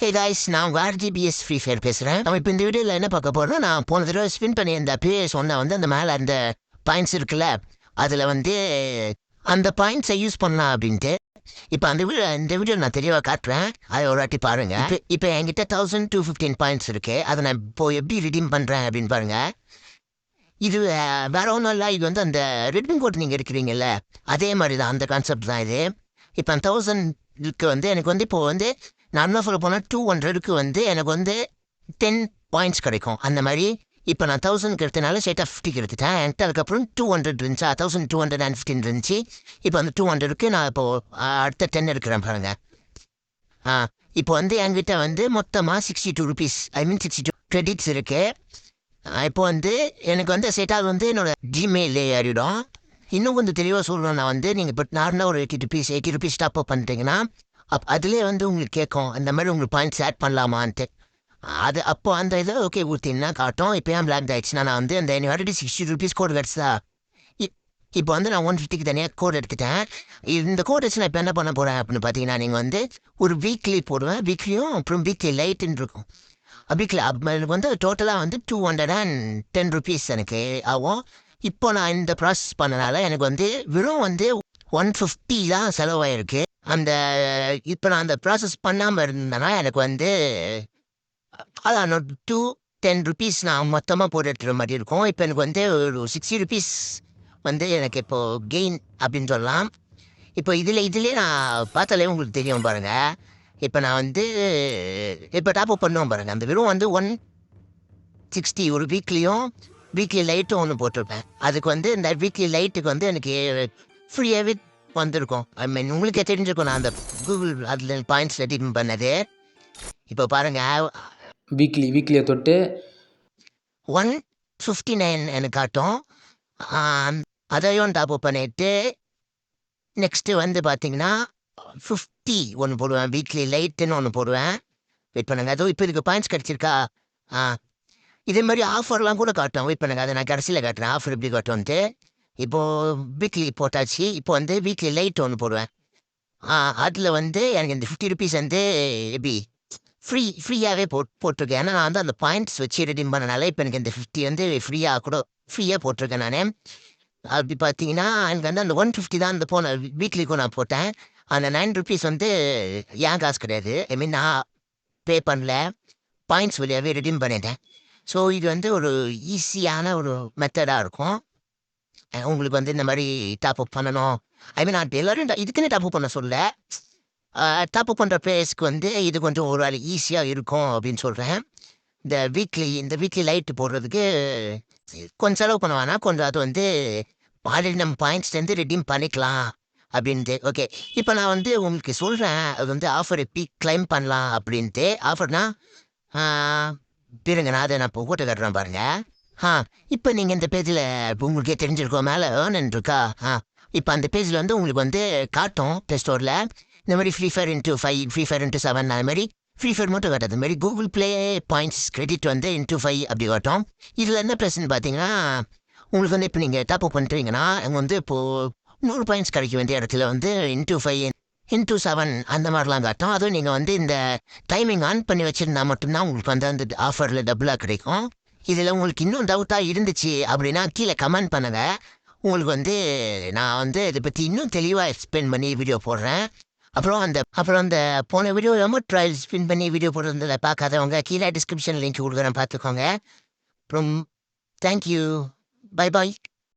Hey guys, நான் உங்கள் ஆர்ஜிபிஎஸ் free fire பேசுகிறேன். நம்ம இப்போ இந்த வீடியோவில் என்ன பார்க்க போகிறோம்னா, நான் போன தடவை ஸ்பின் பண்ணி அந்த பிளேயர் சொன்ன அந்த மேலே அந்த பாயிண்ட்ஸ் இருக்குல்ல, அதில் அந்த பாயிண்ட்ஸை யூஸ் பண்ணலாம் அப்படின்ட்டு. இப்போ இந்த வீடியோ நான் தெளிவாக காட்டுறேன். அதை ஒரு வாட்டி பாருங்க. இப்போ என்கிட்ட 1215 பாயிண்ட்ஸ் இருக்கு. அதை நான் இப்போ எப்படி ரிடீம் பண்ணுறேன் அப்படின்னு பாருங்க. இது வேற ஒன்றும் இல்லை. இது அந்த ரெட்மிங் கோட் நீங்கள் எடுக்கிறீங்கல்ல, அதே மாதிரி தான், அந்த கான்செப்ட் தான் இது. இப்போ 1000க்கு எனக்கு இப்போ நார்மலாக சொல்ல போனால் 200க்கு எனக்கு 10 பாயிண்ட்ஸ் கிடைக்கும். அந்த மாதிரி இப்போ நான் 1000க்கு எடுத்தனால ஸ்ட்ரெயிட்டாக 50க்கு எடுத்துட்டேன். என்கிட்ட அதுக்கப்புறம் 200 இருந்துச்சா, 1215 இருந்துச்சு. இப்போ 200க்கு நான் இப்போது அடுத்த 10 எடுக்கிறேன் பாருங்க. இப்போ என்கிட்ட மொத்தமாக 62 ருபீஸ், ஐ மீன் 62 கிரெடிட்ஸ் இருக்கு. இப்போ எனக்கு ஸ்ட்ரெயிட்டாக என்னோட ஜிமெயிலே ஏறிடும். இன்னும் கொஞ்சம் தெளிவாக சொல்லணும்னா நீங்கள் இப்போ நார்மலாக ஒரு 80 ருபீஸ் டாப் அப் பண்ணிட்டீங்கன்னா அதுலேயே உங்களுக்கு கேட்கும் அந்த மாதிரி உங்களுக்கு பாயிண்ட்ஸ் ஆட் பண்ணலாமான்ட்டு. அது அப்போ அந்த இதை ஓகே ஊற்றினா காட்டும். இப்போ ஏன் பிளாக் ஆகிடுச்சுன்னா நான் அந்த ஆல்ரெடி 60 ருபீஸ் கோடு கிடச்சதா. இப்போ நான் 150க்கு தனியாக கோட் எடுத்துட்டேன். இந்த கோட் வச்சு நான் இப்போ என்ன பண்ண போகிறேன் அப்படின்னு பார்த்தீங்கன்னா, நீங்கள் ஒரு வீக்லி போடுவேன். வீக்லியும் அப்புறம் வீக்லி லைட்டுன்னு இருக்கும். வீக்லி எனக்கு டோட்டலாக 210 ருபீஸ் எனக்கு ஆகும். இப்போ நான் இந்த ப்ராசஸ் பண்ணனால எனக்கு வெறும் 150 தான் செலவாயிருக்கு. இப்போ நான் அந்த ப்ராசஸ் பண்ணாமல் இருந்தேன்னா எனக்கு அதான் 210 ருபீஸ் நான் மொத்தமாக போட்டு எடுத்துகிற மாதிரி இருக்கும். இப்போ எனக்கு ஒரு 60 ருபீஸ் எனக்கு இப்போது கெயின் அப்படின்னு சொல்லலாம். இப்போ இதுலேயே நான் பார்த்தாலே உங்களுக்கு தெரியும் பாருங்கள். இப்போ நான் இப்போ டாப் அப் பண்ணுவோம் பாருங்கள். அந்த வெறும் 160 ஒரு வீக்லியும் வீக்லி லைட்டும் ஒன்று போட்டிருப்பேன். அதுக்கு இந்த வீக்லி லைட்டுக்கு எனக்கு ஃப்ரீயாகவே வந்திருக்கும். ஐ மீன் உங்களுக்கே தெரிஞ்சிருக்கும் நான் அந்த கூகுள் அதில் பாயிண்ட்ஸ் ரெடீம் பண்ணது. இப்போ பாருங்கள், வீக்லியை தொட்டு 159 எனக்கு காட்டும். அதையும் டாப் அப் பண்ணிட்டு நெக்ஸ்ட்டு பார்த்தீங்கன்னா 50 ஒன்று போடுவேன். வீக்லி லைட்டுன்னு ஒன்று போடுவேன். வெயிட் பண்ணுங்கள், அதுவும் இப்போ இதுக்கு பாயிண்ட்ஸ் கிடச்சிருக்கா. இதே மாதிரி ஆஃபர்லாம் கூட காட்டும். வெயிட் பண்ணுங்கள், அதை நான் கடைசியில் காட்டுறேன் ஆஃபர் எப்படி காட்டும்ன்ட்டு. இப்போது வீக்லி போட்டாச்சு. இப்போ வீக்லி லைட் ஒன்று போடுவேன். அதில் எனக்கு இந்த 50 ருபீஸ் எப்படி ஃப்ரீயாகவே போட்டிருக்கேன். ஏன்னா நான் அந்த பாயிண்ட்ஸ் வச்சு ரெடீம் பண்ணனால இப்போ எனக்கு இந்த 50 ஃப்ரீயாக போட்டிருக்கேன் நான். அப்படி பார்த்தீங்கன்னா எனக்கு அந்த 150 தான் அந்த போன வீக்லிக்கும் நான் போட்டேன். அந்த 9 ருபீஸ் ஏன் காசு கிடையாது. ஐ மீன் நான் பே பண்ணல, பாயிண்ட்ஸ் வழியாகவே ரெடீம் பண்ணிட்டேன். ஸோ இது ஒரு ஈஸியான ஒரு மெத்தடாக இருக்கும். உங்களுக்கு இந்த மாதிரி டாப் அப் பண்ணணும். ஐ மீன் நான் எல்லோரும் இதுக்குன்னு டாப் அப் பண்ண சொல்ல, டாப் அப் பண்ணுற பிளேஸ்க்கு இது கொஞ்சம் ஒரு வேலை ஈஸியாக இருக்கும் அப்படின்னு சொல்கிறேன். இந்த வீக்லி லைட்டு போடுறதுக்கு கொஞ்சம் செலவு பண்ண வேணாம். கொஞ்சம் அது ஆல்ரெடி நம்ம பாயிண்ட்ஸ்லேருந்து ரெடீம் பண்ணிக்கலாம் அப்படின்ட்டு. ஓகே, இப்போ நான் உங்களுக்கு சொல்கிறேன் அது ஆஃபர் எப்படி கிளைம் பண்ணலாம் அப்படின்ட்டு. ஆஃபர்னா பிறங்க நான் அதை நான் இப்போ போட்டு கட்டுறேன் பாருங்கள். இப்போ நீங்கள் இந்த பேஜில் உங்களுக்கே தெரிஞ்சிருக்கோம் மேலே ஏர்ன் இருக்கா. இப்போ அந்த பேஜில் உங்களுக்கு காட்டும் ப்ளே ஸ்டோரில் இந்த மாதிரி ஃப்ரீ ஃபயர் × 5, ஃப்ரீ ஃபயர் × 7 அந்த மாதிரி ஃப்ரீ ஃபயர் மட்டும் காட்டாது. மாதிரி கூகுள் ப்ளே பாயிண்ட்ஸ் கிரெடிட் ×5 அப்படி காட்டும். இதில் என்ன பிரச்சனை பார்த்தீங்கன்னா, உங்களுக்கு இப்போ நீங்கள் டாப் அப் பண்ணுறீங்கன்னா அங்கே இப்போது 100 பாயிண்ட்ஸ் கிடைக்க வேண்டிய இடத்துல ×5 ×7 அந்த மாதிரிலாம் காட்டும். அதுவும் நீங்கள் இந்த டைமிங் ஆன் பண்ணி வச்சுருந்தா மட்டும்தான் உங்களுக்கு அந்த ஆஃபரில் டபுளாக கிடைக்கும். இதில் உங்களுக்கு இன்னும் டவுட்டாக இருந்துச்சு அப்படின்னா கீழே கமெண்ட் பண்ணுங்கள். உங்களுக்கு நான் இதை பற்றி இன்னும் தெளிவாக எக்ஸ்பிளைன் பண்ணி வீடியோ போடுறேன். அப்புறம் அந்த போன வீடியோ ரொம்ப ட்ரையல் ஸ்பின் பண்ணி வீடியோ போடுறதுல பார்க்காதவங்க கீழே டிஸ்கிரிப்ஷன் லிங்க் கொடுக்குறேன், பார்த்துக்கோங்க. அப்புறம் தேங்க்யூ, பை பாய்.